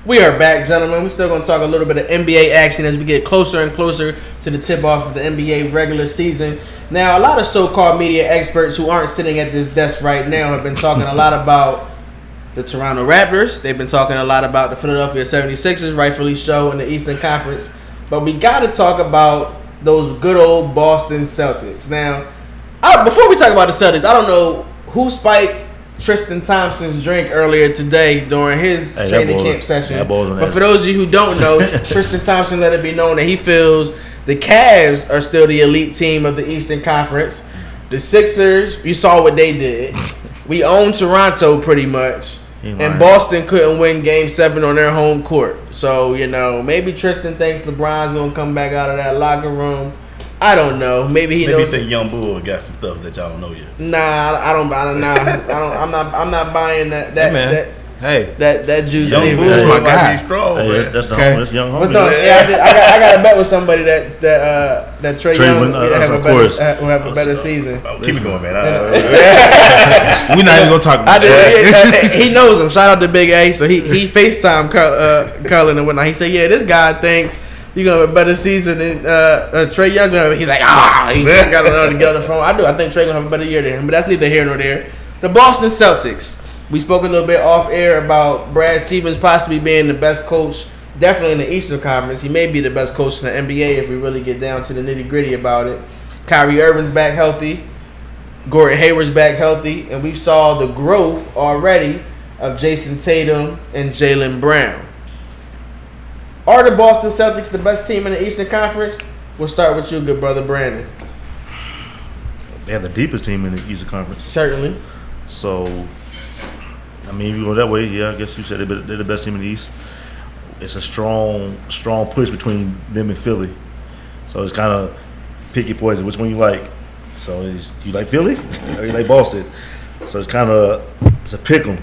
We are back, gentlemen. We're still going to talk a little bit of NBA action as we get closer and closer to the tip-off of the NBA regular season. Now, a lot of so-called media experts who aren't sitting at this desk right now have been talking a lot about the Toronto Raptors. They've been talking a lot about the Philadelphia 76ers, rightfully so, in the Eastern Conference. But we got to talk about those good old Boston Celtics. Now, before we talk about the Celtics, I don't know who spiked Tristan Thompson's drink earlier today during his training camp session. But for those of you who don't know, Tristan Thompson let it be known that he feels the Cavs are still the elite team of the Eastern Conference. The Sixers, you saw what they did. We own Toronto pretty much. And Boston couldn't win Game 7 on their home court. So, maybe Tristan thinks LeBron's going to come back out of that locker room. I don't know. Maybe knows. Maybe Young Bull got some stuff that y'all don't know yet. Nah, I'm not buying that. That juice. Young Bull, that's my guy. Strong, that's young homie. But no, I got to bet with somebody that Trae Young will have a better season. Keep it going, man. We're not even gonna talk about that. He knows him. Shout out to Big A. So he FaceTime Cullen and whatnot. He said, "Yeah, this guy thinks you're gonna have a better season than Trae Young's gonna have." He's like, he got to get on the phone. I think Trae gonna have a better year than him, but that's neither here nor there. The Boston Celtics. We spoke a little bit off air about Brad Stevens possibly being the best coach, definitely in the Eastern Conference. He may be the best coach in the NBA if we really get down to the nitty gritty about it. Kyrie Irving's back healthy. Gordon Hayward's back healthy, and we saw the growth already of Jason Tatum and Jaylen Brown. Are the Boston Celtics the best team in the Eastern Conference? We'll start with you, good brother Brandon. They have the deepest team in the Eastern Conference. Certainly. So, if you go that way, yeah, I guess you said they're the best team in the East. It's a strong push between them and Philly. So it's kind of pick your poison. Which one you like? So you like Philly or you like Boston? So it's a pick 'em.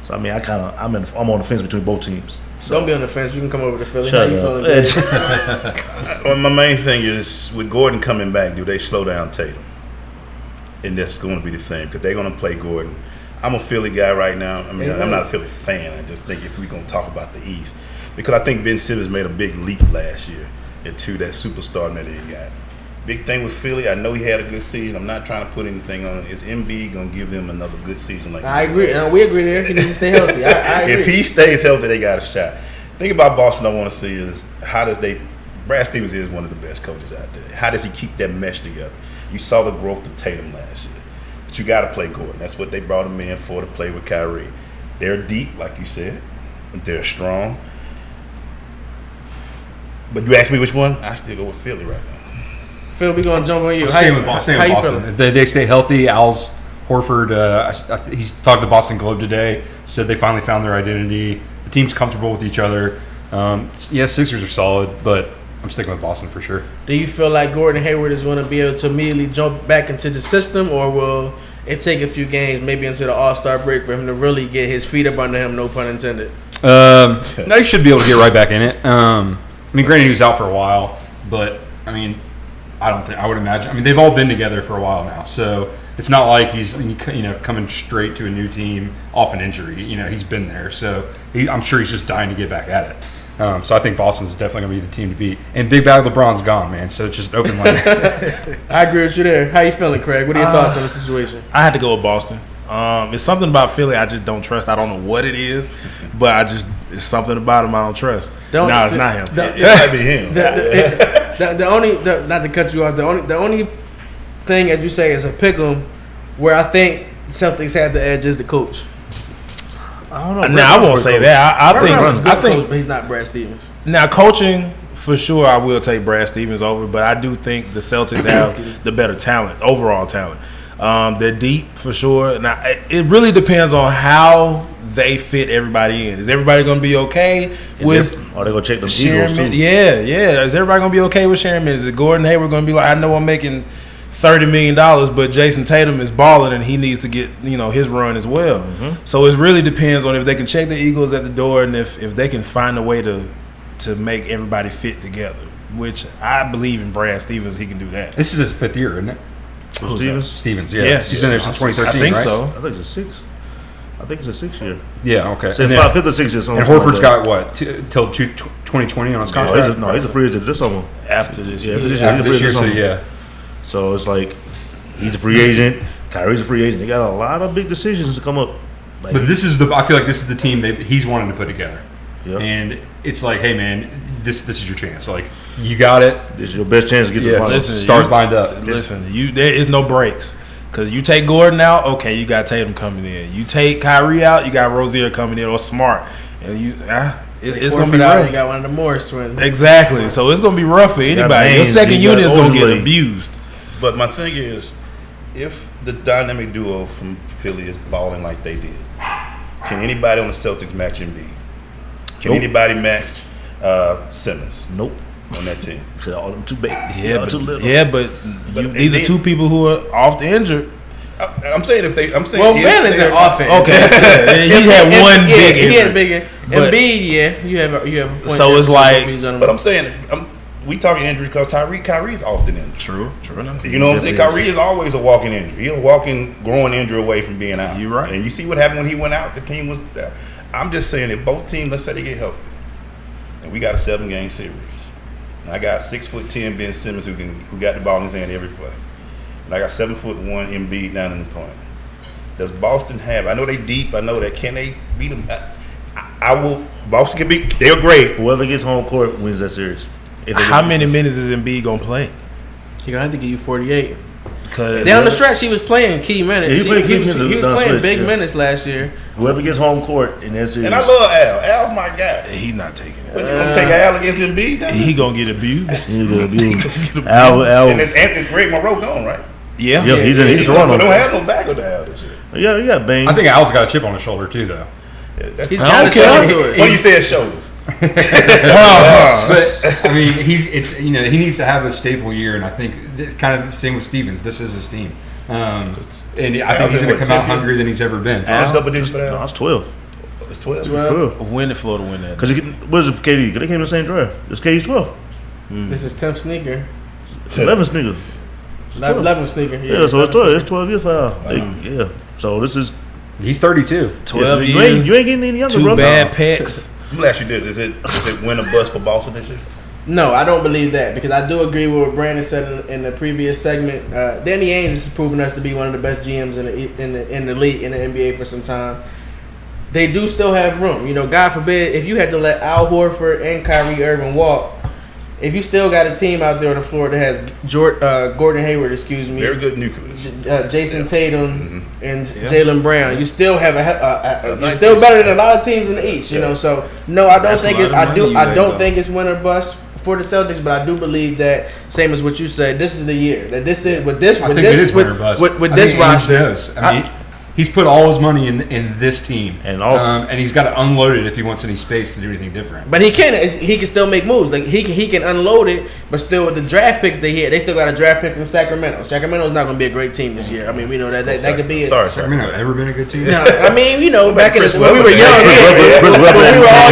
So I'm on the fence between both teams. So. Don't be on the fence. You can come over to Philly. Shut How up. you feeling? Well, my main thing is with Gordon coming back, do they slow down Tatum? And that's going to be the thing because they're going to play Gordon. I'm a Philly guy right now. I'm not a Philly fan. I just think if we're going to talk about the East, because I think Ben Simmons made a big leap last year into that superstar that he got. Big thing with Philly, I know he had a good season. I'm not trying to put anything on it. Is Embiid going to give them another good season? I agree. We agree there. He needs to stay healthy. I agree. If he stays healthy, they got a shot. Thing about Boston I want to see is Brad Stevens is one of the best coaches out there. How does he keep that mesh together? You saw the growth of Tatum last year. But you got to play Gordon. That's what they brought him in for, to play with Kyrie. They're deep, like you said. They're strong. But you ask me which one, I still go with Philly right now. Phil, we're going to jump on you. I'm staying with Boston. If they stay healthy, Al's Horford, he's talked to Boston Globe today, said they finally found their identity. The team's comfortable with each other. Sixers are solid, but I'm sticking with Boston for sure. Do you feel like Gordon Hayward is going to be able to immediately jump back into the system, or will it take a few games, maybe into the All-Star break, for him to really get his feet up under him, no pun intended? No, he should be able to get right back in it. Granted, he was out for a while, but, I would imagine. They've all been together for a while now, so it's not like he's coming straight to a new team off an injury. He's been there, so I'm sure he's just dying to get back at it. So I think Boston's definitely going to be the team to beat. And Big Bad LeBron's gone, man, so it's just open line. I agree with you there. How you feeling, Craig? What are your thoughts on the situation? I had to go with Boston. It's something about Philly I just don't trust. I don't know what it is, but it's something about him I don't trust. It's not him. It might be him. Not to cut you off, the only thing, as you say, is a pick'em where I think the Celtics have the edge is the coach. I don't know. Now I won't say that. I think, coach, but he's not Brad Stevens. Now coaching, for sure, I will take Brad Stevens over, but I do think the Celtics have the better talent, overall talent. They're deep for sure. Now it really depends on how they fit everybody in. Is everybody going to be okay with? Are they going to check the Egos too? Yeah. Is everybody going to be okay with sharing minutes? Is Gordon Hayward going to be like, I know I'm making $30 million, but Jason Tatum is balling and he needs to get his run as well. Mm-hmm. So it really depends on if they can check the egos at the door and if they can find a way to make everybody fit together. Which I believe in Brad Stevens, he can do that. This is his 5th year, isn't it? Stevens? Stevens, yeah. He's been there since 2013, I think right? so. I think it's 6. I think it's a 6 year. Yeah, okay. So And, fifth or 6 years. and Horford's got what till 2020 on his contract. He's a free agent this summer. After this year. After this year, so yeah. So it's like he's a free agent. Kyrie's a free agent. They got a lot of big decisions to come up. Like, But I feel like this is the team he's wanting to put together. Yep. And it's like, hey man, this is your chance. Like you got it. this is your best chance to get to the finals. Listen, Stars lined up. Listen, there is no breaks. Because you take Gordon out, okay, you got Tatum coming in. You take Kyrie out, you got Rozier coming in, or Smart. And it's going to be rough. You got one of the Morris twins. Exactly. So it's going to be rough for anybody. Your second unit is going to get abused. But my thing is, if the dynamic duo from Philly is balling like they did, can anybody on the Celtics match Embiid? Can anybody match Simmons? Nope. On that team. All them too big. Yeah, too little. but these are two people who are off the injured. I'm saying if they. Well, Ben is an offense. Okay, he had one big He had a injury. big Embiid, you have a point. So there. it's like- But I'm saying, we talking injury because Kyrie's often injured. True enough. You know what I'm saying? Kyrie is always a walking injury. He's a walking, growing injury away from being out. You're right. And you see what happened when he went out? The team was there. I'm just saying that both teams, let's say they get healthy, and we got a 7-game series. And I got 6'10" Ben Simmons who got the ball in his hand every play. And I got 7'1" Embiid down in the corner. Does Boston have? I know they deep. I know that. Can they beat them? I will. Boston can beat. They're great. Whoever gets home court wins that series. How many minutes is Embiid going to play? He's going to have to give you 48. Because Down the stretch, he was playing key minutes. Yeah, he played key minutes He was down the playing stretch, big yeah. minutes last year. Whoever gets home court in that series. And I love Al. Al's my guy. he's not taking But it. you gonna take Al against Embiid? Then? He going to get abused. He's gonna be Al. And then Anthony Greg Monroe gone, right? Yeah. He's So Toronto. don't have no back of the Al this year. Yeah, you got Baines. I think Al's got a chip on his shoulder too, though. He's I got don't to care. to it. What you said shoulders. But I mean, he needs to have a staple year, and I think it's kind of the same with Stevens. This is his team, and I think he's going to come out hungrier than he's ever been. How much double digits for No, Al? it's 12. It's 12. 12. When did Florida win that? Because what is it for KD? Because they came in the same draft. It's KD's 12. This is 10th sneaker. 11 sneakers. 11 sneaker. Yeah, so it's 12. It's 12 years for Al. Yeah. So this is. He's 32. 12 you years. ain't getting any younger, Two bro. bad picks. Let me ask you this: Is it win or bust for Boston this year? No, I don't believe that because I do agree with what Brandon said in the previous segment. Danny Ainge has proven us to be one of the best GMs in the league in the NBA for some time. They do still have room. You know, God forbid if you had to let Al Horford and Kyrie Irving walk. If you still got a team out there on the floor that has Gordon Hayward, Very good nucleus. Jason Tatum and Yeah. Jaylen Brown, you still have you're nice still piece. better than a lot of teams in the East. You know, so no, I don't That's think a lot of money you I let don't go. think it's win or bust for the Celtics, but I do believe that same as what you said. This is the year that this is with this I with think this it is with, win or bust. with I this think Ainge roster. knows. I mean, he's put all his money in this team, And also- and he's got to unload it if he wants any space to do anything different. But he can still make moves. Like he can unload it, but still with the draft picks they still got a draft pick from Sacramento. Sacramento's not going to be a great team this year. I mean, we know that could be it. Sorry. Sacramento ever been a good team? No, I mean, you know, back in Chris when we were Webber. young, Chris Webber. when we were all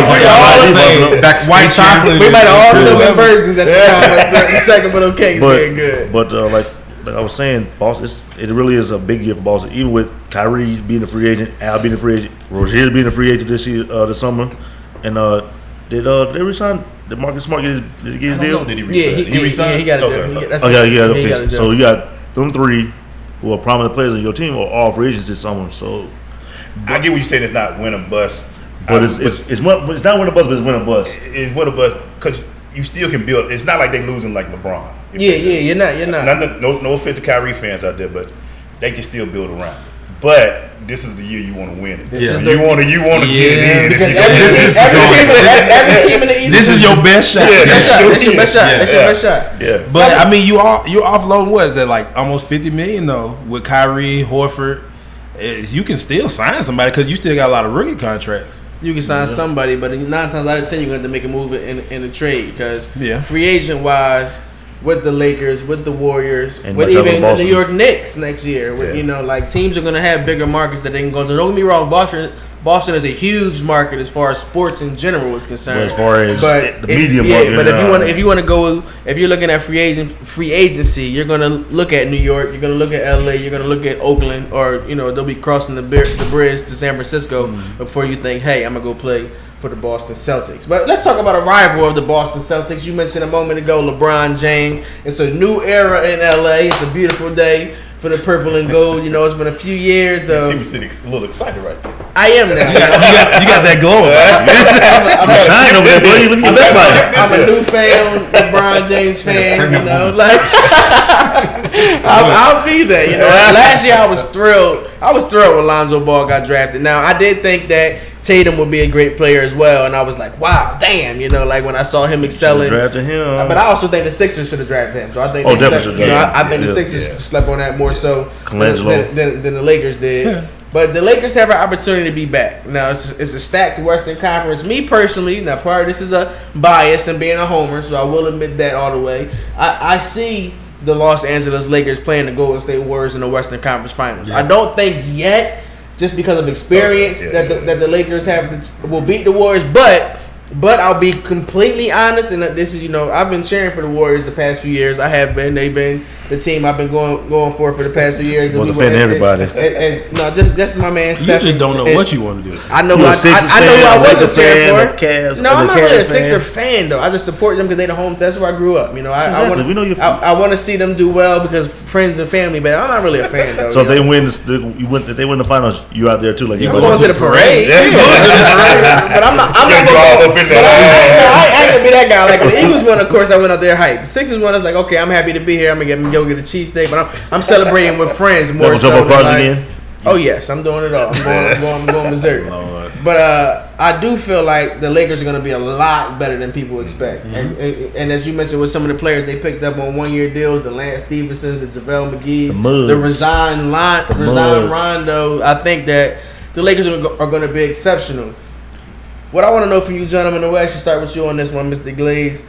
the same. Back White Space Jam. chocolate. We might have all still been Good. versions at the time. Like the Sacramento Kings being good. But like I was saying, Boston, it really is a big year for Boston. Even with Kyrie being a free agent, Al being a free agent, Rozier being a free agent this year, this summer, and did they resign? Did Marcus Smart get his deal? Did he Yeah, resign? he resigned? he got it. Okay. That's Okay, yeah, he okay. got it So done. you got them three who are prominent players in your team are all free agents this summer. So, I get what you saying. It's not win or bust. but it's not win or bust, but it's win or bust. It's win or bust because you still can build. It's not like they losing like LeBron. Yeah, you're not. No offense to Kyrie fans out there, but they can still build around it. But this is the year you want to win it. This is You want to get it in. Because If you go- every team in the East. This is your best shot. Yeah, That's your best shot. Yeah. That's your best shot. Yeah. But I mean, you're offloading what is that like almost $50 million though with Kyrie, Horford. You can still sign somebody because you still got a lot of rookie contracts. You can sign somebody, but 9 times out of 10, you're going to have to make a move in a trade because Yeah. free agent wise, with the Lakers, with the Warriors, And with much of even the Boston. New York Knicks next year, with Yeah. teams are going to have bigger markets that they can go to. Don't get me wrong, Boston is a huge market as far as sports in general is concerned. As far as the media market, but if you want to go, if you're looking at free agency, you're gonna look at New York, you're gonna look at LA, you're gonna look at Oakland, or they'll be crossing the bridge to San Francisco before you think, hey, I'm gonna go play for the Boston Celtics. But let's talk about a rival of the Boston Celtics. You mentioned a moment ago, LeBron James. It's a new era in LA. It's a beautiful day for the purple and gold. It's been a few years of. You seem a little excited right there. I am now. You got that glow about you. I'm a newfound LeBron James fan. I'll be there. Last year I was thrilled. When Lonzo Ball got drafted. Now I did think that Tatum would be a great player as well, and I was like, wow, damn, when I saw him excelling. Drafted him. But I also think the Sixers should have drafted him. So I think I think the Sixers slept on that more so than the Lakers did. But the Lakers have an opportunity to be back. Now, it's a stacked Western Conference. Me personally, now part of this is a bias and being a homer, so I will admit that all the way. I see the Los Angeles Lakers playing the Golden State Warriors in the Western Conference Finals. I don't think yet, just because of experience, that the Lakers will beat the Warriors, but I'll be completely honest, and this is, I've been cheering for the Warriors the past few years. I have been. They've been the team I've been going for the past few years. Was offending everybody. And no, just my man. You usually don't know what you want to do. I know who I wasn't cheering for. No, I'm not really a Sixer fan though. I just support them because they're the home. That's where I grew up. I want to see them do well because friends and family. But I'm not really a fan though. So if they win the finals, you out there too? Like you're going to the parade. But I'm not. I ain't gonna be that guy. Like when the Eagles won, of course, I went out there hype. The Sixers won, I was like, okay, I'm happy to be here. I'm gonna go get a cheesesteak, but I'm celebrating with friends more so. Again? Oh yes, I'm doing it all. I'm going berserk. But I do feel like the Lakers are going to be a lot better than people expect. And as you mentioned, with some of the players they picked up on 1-year deals, the Lance Stevensons, the JaVale McGee's, the Rajon Rondo, I think that the Lakers are going to be exceptional. What I want to know from you, gentlemen, and we'll actually start with you on this one, Mr. Glaze.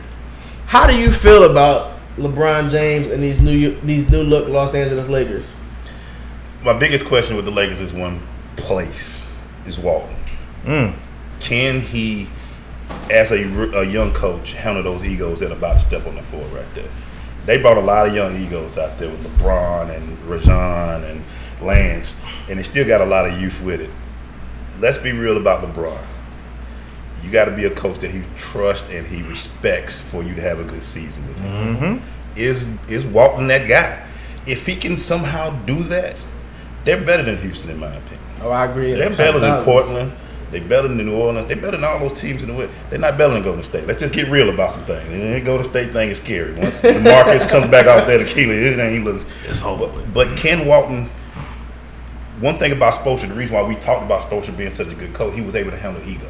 How do you feel about LeBron James and these new look Los Angeles Lakers? My biggest question with the Lakers is one place, is Walton. Can he, as a young coach, handle those egos that are about to step on the floor right there? They brought a lot of young egos out there with LeBron and Rajon and Lance, and they still got a lot of youth with it. Let's be real about LeBron. You got to be a coach that he trusts and he respects for you to have a good season with him. Is Walton that guy? If he can somehow do that, they're better than Houston, in my opinion. Oh, I agree. They're better than Portland. They're better than New Orleans. They're better than all those teams in the West. They're not better than Golden State. Let's just get real about some things. The Golden State thing is scary. Once DeMarcus comes back off that Achilles, it's over. But Ken Walton, one thing about Spoelstra, the reason why we talked about Spoelstra being such a good coach, he was able to handle egos.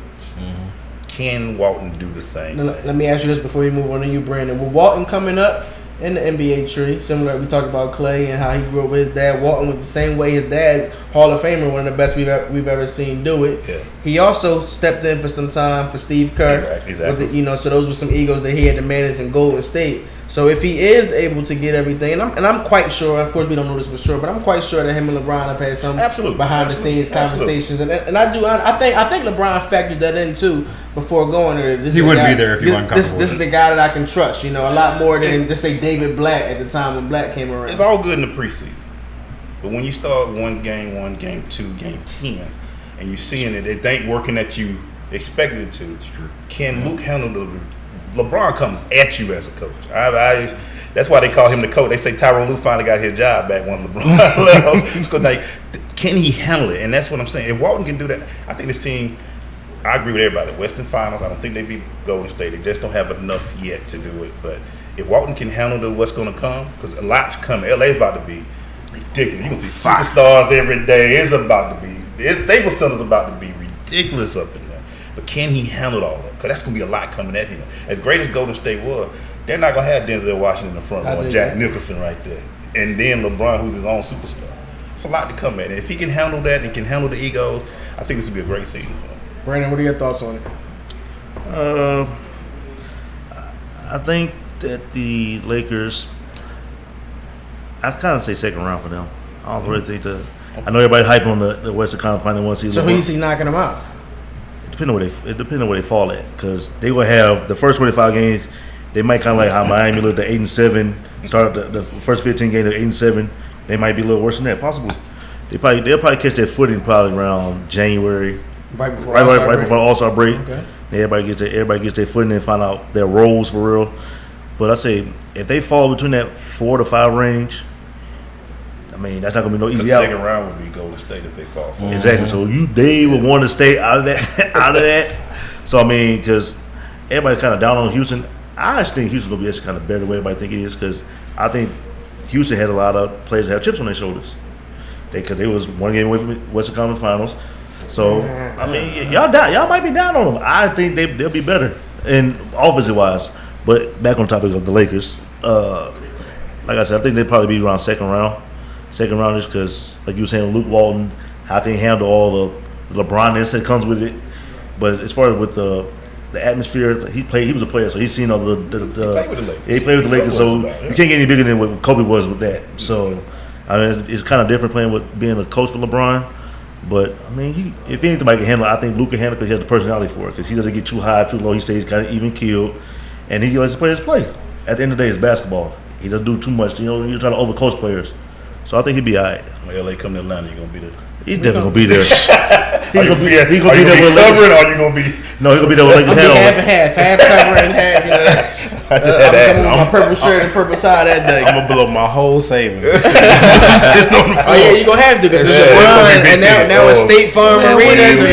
Can Walton do the same thing? Let me ask you this before we move on to you, Brandon. With Walton coming up in the NBA tree, similar, we talked about Clay and how he grew up with his dad. Walton was the same way his dad, Hall of Famer, one of the best we've ever seen do it. Yeah. He also stepped in for some time for Steve Kerr. Exactly. So those were some egos that he had to manage in Golden State. So if he is able to get everything, and I'm quite sure, of course we don't know this for sure, but I'm quite sure that him and LeBron have had some behind the scenes conversations, and I think LeBron factored that in too before going there. He wouldn't be there if he wasn't comfortable. This is a guy that I can trust, a lot more than just say David Black at the time when Black came around. It's all good in the preseason, but when you start one game 2, game 10, and you're seeing it ain't working that you expected it to. It's true. Can Luke handle the? LeBron comes at you as a coach. That's why they call him the coach. They say Tyronn Lue finally got his job back when LeBron left. Because can he handle it? And that's what I'm saying. If Walton can do that, I think this team, I agree with everybody. Western Finals, I don't think they beat Golden State. They just don't have enough yet to do it. But if Walton can handle what's going to come, because a lot's coming. LA's about to be ridiculous. You're going to see superstars every day. It's about to be. Staples Center's about to be ridiculous up in there. But can he handle all that? Because that's going to be a lot coming at him. As great as Golden State was, they're not going to have Denzel Washington in the front row or Jack Nicholson right there. And then LeBron, who's his own superstar. It's a lot to come at. And if he can handle that and can handle the egos, I think this will be a great season for him. Brandon, what are your thoughts on it? I think that the Lakers, I kind of say second round for them. I don't really think I know everybody hyping on the Western Conference Final one season. So who you see knocking them out? It depends on where they fall at, because they will have the first 25 games. They might kind of like how Miami looked at 8-7, started the first 15 games at 8-7. They might be a little worse than that, possibly. They'll probably catch their footing probably around January, Right before before All-Star break. Okay. Everybody gets their footing and find out their roles for real. But I say if they fall between that 4 to 5 range, I mean that's not gonna be no easy The out. second round would be Golden State if they fall. For Exactly. So they would want to stay out of that. So I mean, because everybody's kind of down on Houston. I actually think Houston's gonna be actually kind of better than what everybody think it is, because I think Houston has a lot of players that have chips on their shoulders. Because they was one game away from the Western Conference Finals. So I mean, y'all might be down on them. I think they'll be better in offensive wise. But back on topic of the Lakers, like I said, I think they'd probably be around second round. Second rounders, because like you were saying, Luke Walton, how can he handle all the LeBron-ness that comes with it? But as far as with the atmosphere, he was a player, so he's seen all the He played with the Lakers. Yeah, he played with the Lakers, so About it. you can't get any bigger than what Kobe was with that. So I mean, it's kind of different playing with being a coach for LeBron. But I mean, if anything, can handle it. I think Luke can handle it because he has the personality for it. Because he doesn't get too high, too low. He stays kind of even keeled, and he lets the players play. At the end of the day, it's basketball. He doesn't do too much. You're trying to overcoach players. So I think he'd be all right. When LA come to Atlanta, you're gonna be there. He's definitely gonna be there. Are you gonna be there with covering, Lakers. or are you gonna be? No, he's gonna be there with Lakers. Half covering, half. I just had to ask. I'm my purple shirt and purple tie that day. I'm gonna blow my whole savings. Oh yeah, you gonna have to, because it's a run, and now it's State Farm Arena. So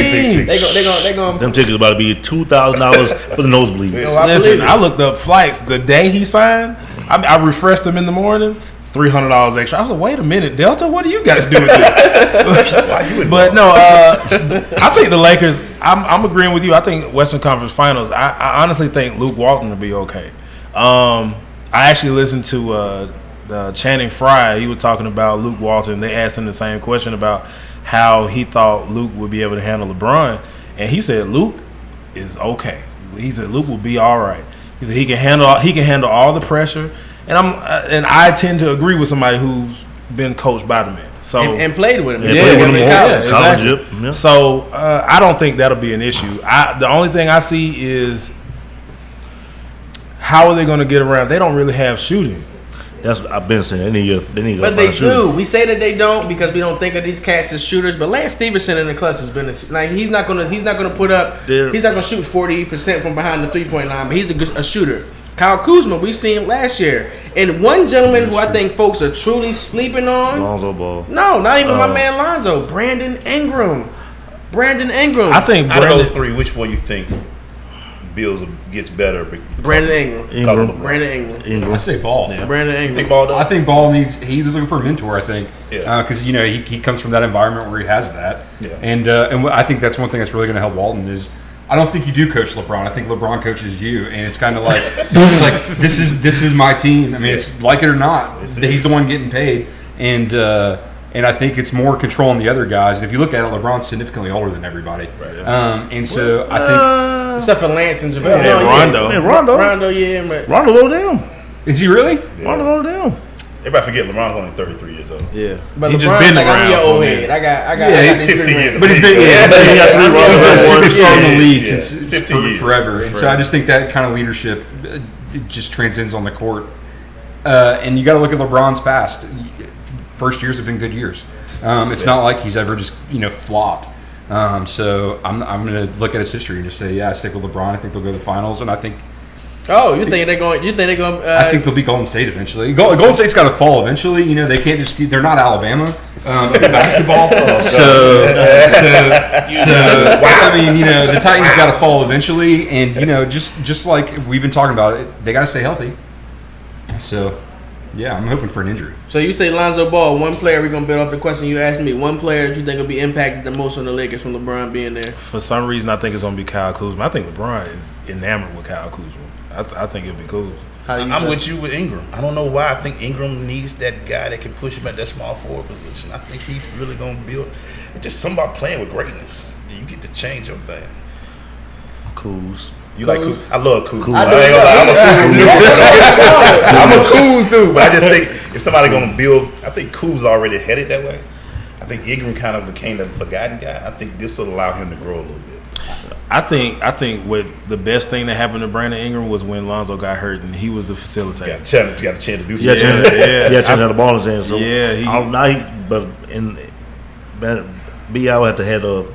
they gonna. Them tickets about to be $2,000 for the nosebleeds. Listen, I looked up flights the day he signed. I refreshed them in the morning. $300 extra. I was like, wait a minute, Delta, what do you got to do with this? But no, I think the Lakers. I'm agreeing with you. I think Western Conference Finals. I honestly think Luke Walton will be okay. I actually listened to Channing Frye. He was talking about Luke Walton. They asked him the same question about how he thought Luke would be able to handle LeBron, and he said Luke is okay. He said Luke will be all right. He said he can handle all the pressure. And I tend to agree with somebody who's been coached by the man. So and played with him. College. Yeah. So I don't think that'll be an issue. The only thing I see is how are they going to get around? They don't really have shooting. That's what I've been saying. They need to But they do. We say that they don't because we don't think of these cats as shooters. But Lance Stevenson in the clutch has been like he's not gonna put up. He's not gonna shoot 40% from behind the 3-point line. But he's a shooter. Kyle Kuzma, we've seen him last year. And one gentleman who I think folks are truly sleeping on. Lonzo Ball. No, not even my man Lonzo. Brandon Ingram. I think out of those three, which one you think gets better? Brandon Ingram. Brandon Ingram. I say Ball. Yeah. Brandon Ingram. Think Ball does? I think Ball he's looking for a mentor, I think. Yeah. Because, he comes from that environment where he has that. Yeah. And I think that's one thing that's really going to help Walton is I don't think you do coach LeBron. I think LeBron coaches you, and it's kind of like this is my team. I mean, it's like it or not. He's the one getting paid, and I think it's more control on the other guys. And if you look at it, LeBron's significantly older than everybody, and so I think except for Lance and JaVale. Rondo, yeah, but Rondo low down. Is he really? Yeah. Rondo low down. Everybody forget LeBron's only 33 years old. Yeah, but he LeBron, just been around. I'm your old head. I got 15 years. But he's been he got 3 he's been a Rondo superstar in the league Yeah. since 15 years. forever. And so I just think that kind of leadership it just transcends on the court. And you got to look at LeBron's past. First years have been good years. It's not like he's ever just flopped. So I'm going to look at his history and just say, I stick with LeBron. I think they'll go to the finals, and I think. Oh, you think they're going? I think they'll beat Golden State eventually. Golden State's got to fall eventually. They can't just. They're not Alabama in basketball. So I mean, the Titans got to fall eventually, and just like we've been talking about it, they got to stay healthy. So. Yeah, I'm hoping for an injury. So you say Lonzo Ball, one player. We're gonna build up the question you asked me. One player that you think will be impacted the most on the Lakers from LeBron being there? For some reason, I think it's gonna be Kyle Kuzma. I think LeBron is enamored with Kyle Kuzma. I think it'll be Kuzma. I'm with you with Ingram. I don't know why. I think Ingram needs that guy that can push him at that small forward position. I think he's really gonna build. It's just something about playing with greatness. You get to change your thing. Kuz. You like Kuz? I love Kuz. Kuz. I ain't gonna lie, I'm a Kuz dude. But I just think if somebody's gonna build, I think Kuz already headed that way. I think Ingram kind of became the forgotten guy. I think this will allow him to grow a little bit. I think what the best thing that happened to Brandon Ingram was when Lonzo got hurt and he was the facilitator. Got a chance to do Yeah, something. yeah, chance to have the ball in his hands. So yeah, but B.I. would have to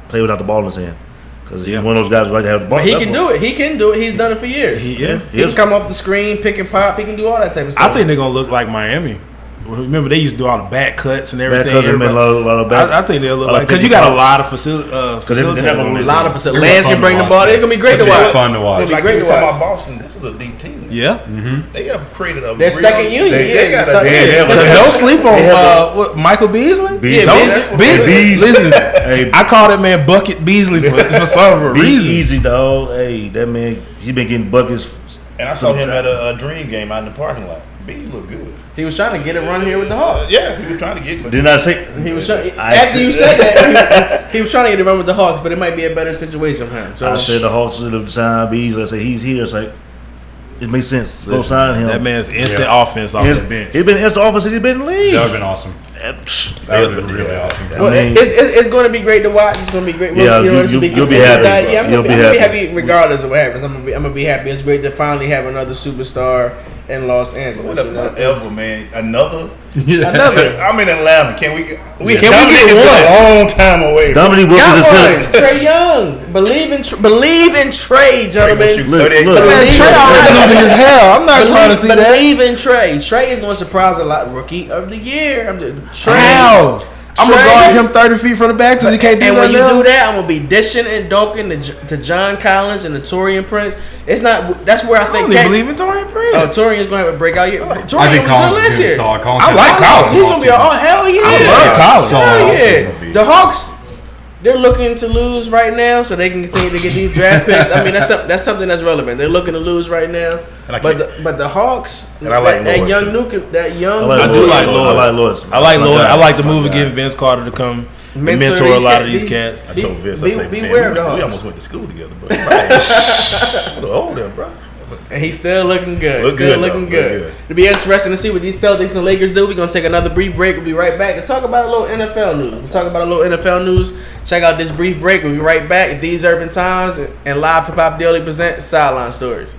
play without the ball in his hand because he's one of those guys who like to have the ball. But he can do it. He can do it. He's done it for years. He can come up the screen, pick and pop. He can do all that type of stuff. I think they're gonna look like Miami. Remember, they used to do all the back cuts and everything. A lot of back. I think they'll look like, because you got a lot of facilitators. A lot of facilitators. Lance can bring the ball. It's gonna be great to watch. Fun to watch. Like we were talking about Boston, this is a deep team. Yeah, they have created a their second union. Don't sleep on Michael Beasley. Beasley. Listen, I call that man Bucket Beasley for some reason. Easy though. Hey, that man, he been getting buckets. And I saw him at a dream game out in the parking lot. Bees look good. He was trying to get it run here with the Hawks. Yeah, he was trying to get it. Didn't I say? He was trying. After you said that, he was trying to get it run with the Hawks, but it might be a better situation for him. So I said the Hawks should have signed Beasley. I said he's here. It's like it makes sense. Go sign him. That man's instant offense off the bench. He's been instant offense since he's been in the league. That would have been awesome. That would have been really awesome. Well, it's going to be great to watch. It's going to be great. Yeah, you'll be happy. Yeah, I'm going to be happy regardless of what happens. I'm going to be happy. It's great to finally have another superstar in Los Angeles. Whatever, man. Another. Another. I'm in Atlanta. Can we get one? A long time away. Dominique Wilkins is Trae Young. Believe in Trae, gentlemen. Trae always losing his hell. I'm not trying to see that. Believe in Trae. Trae is going to surprise a lot. Rookie of the year. Trae. I'm going to guard him 30 feet from the back so he can't do that. And when you else. do that, I'm going to be dishing and dunking to John Collins and the Torian Prince. It's not. That's where I think. I don't believe in Torian Prince. Oh, Torian's going to have a breakout year. I think Collins is going to solid. I like Collins. He's going to be hell yeah. I love Collins. Hell yeah. The Hawks, they're looking to lose right now, so they can continue to get these draft picks. I mean, that's something that's relevant. They're looking to lose right now. But the Hawks, and I like that young Nuke, I do like Lloyd. I like the move again, Vince Carter to come mentor a lot of these cats. I told Vince, I said, beware of the Hawks. We almost went to school together, bro. Right. We're older, bro. And he's still looking good. Looking good. It'll be interesting to see what these Celtics and Lakers do. We're going to take another brief break. We'll be right back and talk about a little NFL news. Check out this brief break. We'll be right back. These Urban Times and Live Hip Hop Daily present Sideline Stories.